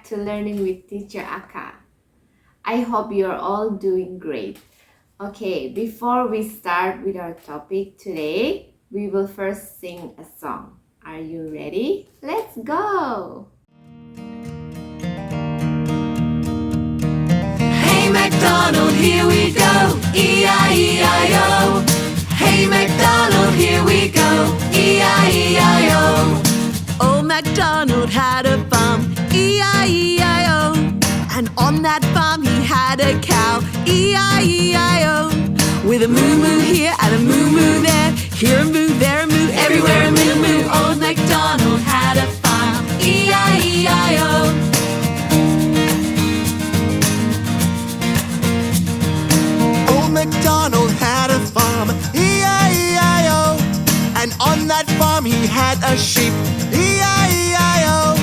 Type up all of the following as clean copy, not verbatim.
to Learning with Teacher Aka. I hope you're all doing great. Okay, before we start with our topic today, we will first sing a song. Are you ready? Let's go! Hey MacDonald, here we go, E-I-E-I-O. Hey MacDonald, here we go, E-I-E-I-O. Old MacDonald had a farm, E-I-E-I-O. And on that farm he had a cow, E-I-E-I-O. With a moo-moo here and a moo-moo there, here a moo, there a moo, everywhere a moo-moo. Old MacDonald had a farm, E-I-E-I-O. Old MacDonald had a farm, E-I-E-I-O. And on that farm he had a sheep, E-I-E-I-O.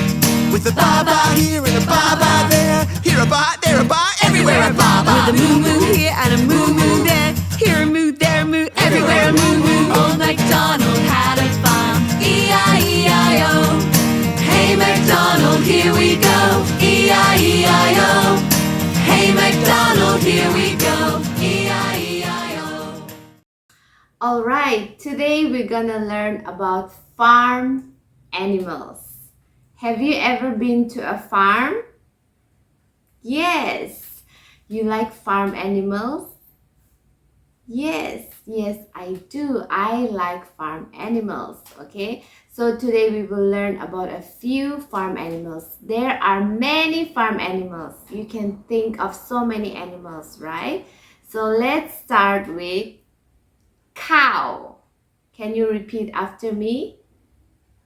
With a ba-ba here and a ba-ba there, here a ba, there a ba, everywhere a ba-ba. With a moo-moo here and a moo-moo there, here a moo, there a moo, everywhere a moo-moo. Old MacDonald had a farm, E-I-E-I-O. Hey MacDonald, here we go, E-I-E-I-O. Hey MacDonald, here we go, E-I-E-I-O. Alright, today we're gonna learn about farm animals. Have you ever been to a farm? Yes. You like farm animals? Yes, I do. I like farm animals. Okay, so today we will learn about a few farm animals. There are many farm animals. You can think of so many animals, right? So let's start with cow. Can you repeat after me?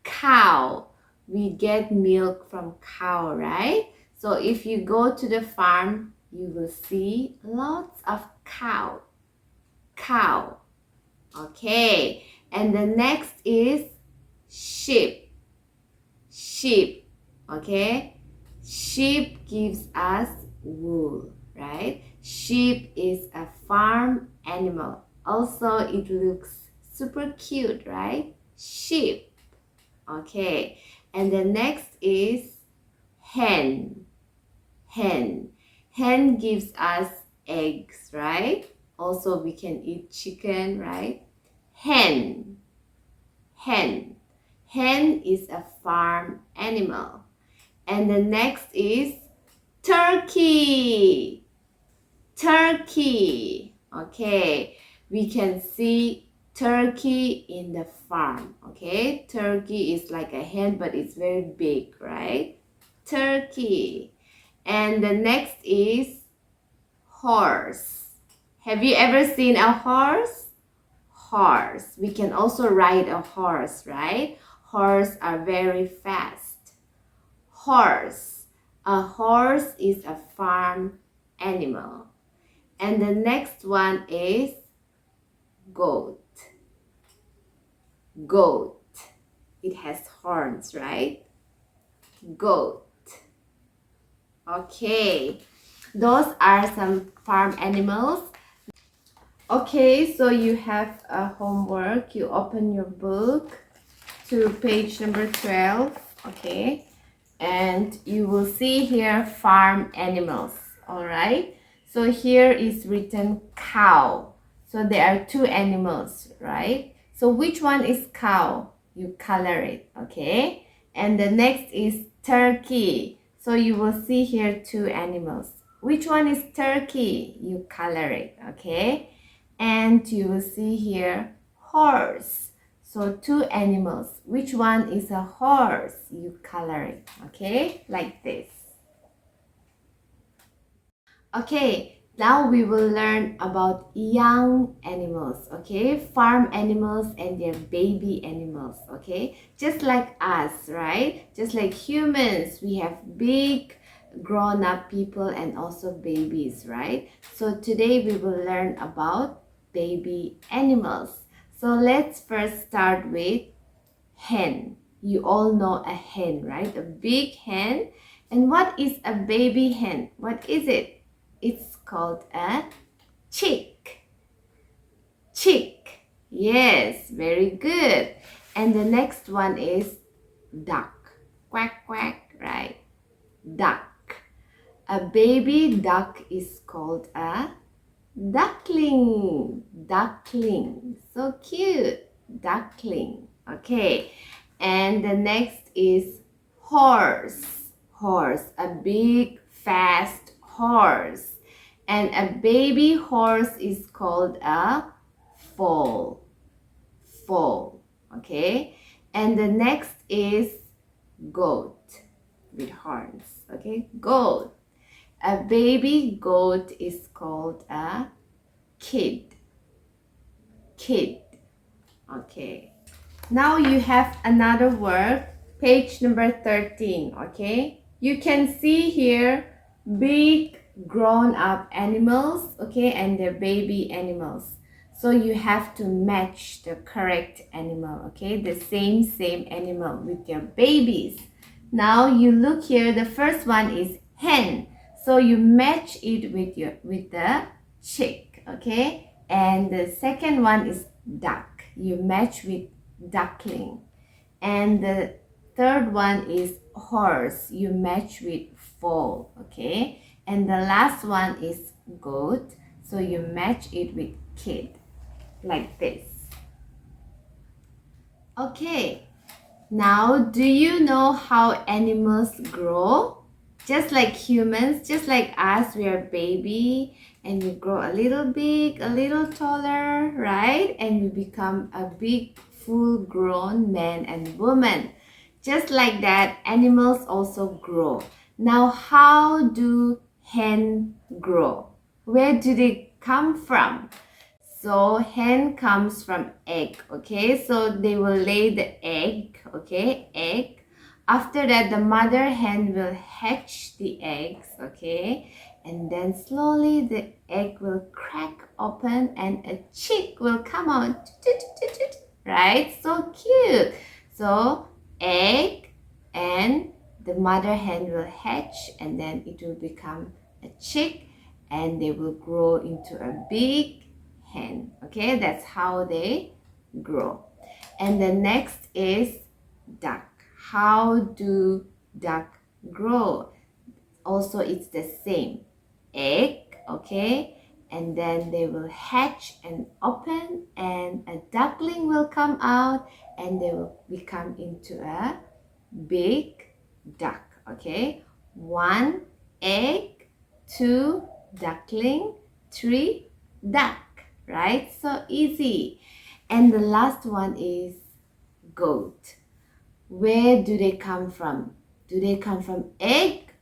Cow. We get milk from cow, right? So if you go to the farm, you will see lots of cow. Okay, and the next is sheep. Okay, sheep gives us wool, right? Sheep is a farm animal. Also, it looks super cute, right? Sheep. Okay, and the next is hen. Hen gives us eggs, right? Also, we can eat chicken, right? Hen is a farm animal. And the next is turkey. Okay, we can see turkey in the farm. Okay, turkey is like a hen, but it's very big, right? Turkey. And the next is horse. Have you ever seen a horse? We can also ride a horse, right? Horses are very fast. A horse is a farm animal. And the next one is goat. It has horns, right? Goat. Okay, those are some farm animals. Okay, so you have a homework. You open your book to page number 12, okay? And you will see here farm animals, all right? So here is written cow. So there are two animals, right? So which one is cow? You color it, okay? And the next is turkey. So you will see here two animals. Which one is turkey? You color it, okay? And you will see here horse. So two animals. Which one is a horse? You color it, okay? Like this. Okay, now we will learn about young animals, okay? Farm animals and their baby animals, okay? Just like us, right? Just like humans, we have big grown-up people and also babies, right? So today we will learn about baby animals. So let's first start with hen. You all know a hen, right? A big hen. And what is a baby hen? What is it? It's called a chick. Yes, very good. And the next one is duck. Quack, quack, right? Duck. A baby duck is called a duckling. Duckling. So cute. Duckling. Okay. And the next is horse. Horse. A big, fast horse. And a baby horse is called a foal. Foal. Okay. And the next is goat with horns. Okay. Goat. A baby goat is called a kid. Kid. Okay. Now you have another word, page number 13. Okay. You can see here big grown-up animals, okay, and the baby animals. So you have to match the correct animal, okay, the same animal with your babies. Now you look here, the first one is hen. So you match it with the chick, okay? And the second one is duck. You match with duckling. And the third one is horse. You match with foal, okay? And the last one is goat. So you match it with kid, like this. Okay. Now, do you know how animals grow? Just like humans, just like us, we are baby and we grow a little big, a little taller, right? And we become a big, full-grown man and woman. Just like that, animals also grow. Now, how do hen grow? Where do they come from? So, hen comes from egg, okay? So, they will lay the egg, okay? Egg. After that, the mother hen will hatch the eggs, okay? And then slowly the egg will crack open and a chick will come out, right? So cute. So egg and the mother hen will hatch and then it will become a chick and they will grow into a big hen, okay? That's how they grow. And the next is duck. How do duck grow? Also, it's the same. Egg, okay? And then they will hatch and open and a duckling will come out and they will become into a big duck, okay? 1 egg, 2 duckling, 3 duck, right? So easy. And the last one is goat. Where do they come from? Do they come from egg?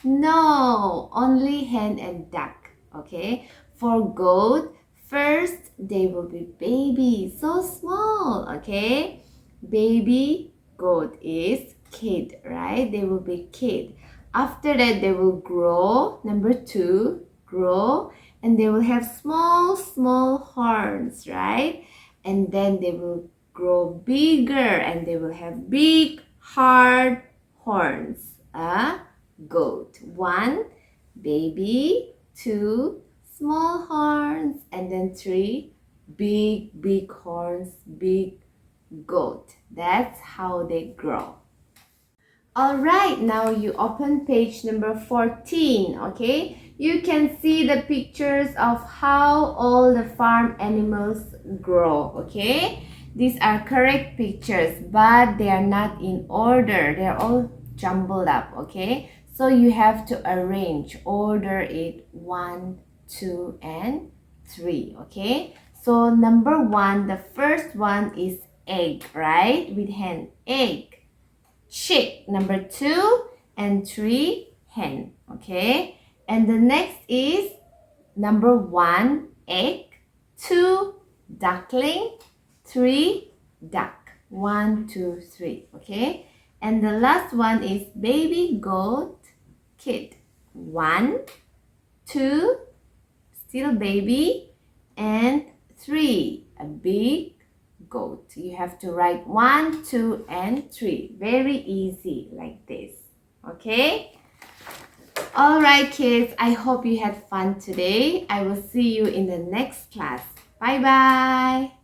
No, only hen and duck, okay? For goat, first they will be baby, so small, okay? Baby goat is kid, right? They will be kid. After that, they will grow. Number 2, grow. And they will have small horns, right? And then they will grow bigger and they will have big hard horns. A goat. 1 baby, 2 small horns, and then 3 big horns, big goat. That's how they grow. Alright, now you open page number 14, okay? You can see the pictures of how all the farm animals grow, okay? These are correct pictures, but they are not in order. They are all jumbled up, okay? So you have to arrange, order it 1, 2, and 3, okay? So number 1, the first one is egg, right? With hen, egg. Chick, number 2, and 3, hen, okay? And the next is number 1, egg, 2, duckling, 3, duck. 1, 2, 3, okay? And the last one is baby goat, kid. 1, 2, still baby, and 3, a big goat. You have to write 1, 2, and 3. Very easy, like this, okay? Alright kids, I hope you had fun today. I will see you in the next class. Bye bye.